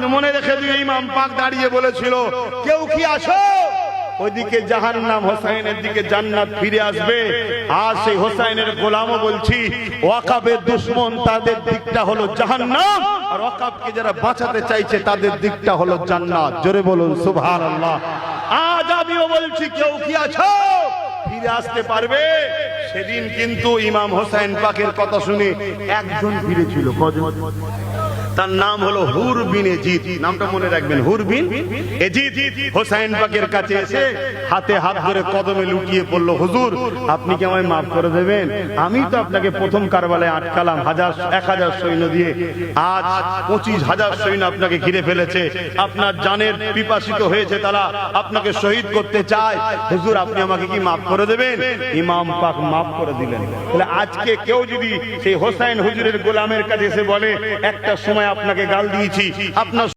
মনে রেখে দিও, ইমাম পাক দাঁড়িয়ে বলেছিল, কেউ কি আসো, ওইদিকে জাহান্নাম, হোসাইনের দিকে জান্নাত ফিরে আসবে। আর সেই হোসাইনের গোলামও বলছি, ওয়াকাবের দুশমন তাদের দিকটা হলো জাহান্নাম, আর ওয়াকাবকে যারা বাঁচাতে চাইছে তাদের দিকটা হলো জান্নাত। জোরে বলুন সুবহানাল্লাহ। আজ আমিও বলছি, কেউ কি আছো ফিরে আসতে পারবে? সেদিন কিন্তু ইমাম হোসাইন পাকের কথা শুনে একজন ফিরেছিল। কজন? তার নাম হলো হুর বিন এজিদ। নামটা মনে রাখবেন, হুর বিন এজিদ। হোসাইন পাকের কাছে এসে হাতে হাত ধরে কদমে লুটিয়ে পড়লো, হুজুর আপনি কি আমায় মাফ করে দেবেন? আমি তো আপনাকে প্রথম কারবালায় আটকালাম 1000 সৈন্য দিয়ে, আজ 25,000 সৈন্য আপনাকে ঘিরে ফেলেছে, আপনার জানের পিপাসিত হয়েছে, তারা আপনাকে শহীদ করতে চায়, হুজুর আপনি আমাকে কি মাফ করে দেবেন? ইমাম পাক মাফ করে দিলেন। তাহলে আজকে কেউ যদি সেই হোসাইন হুজুরের গোলামের কাছে এসে বলে, একটা সময় আপনাকে গাল দিয়েছি, আপনার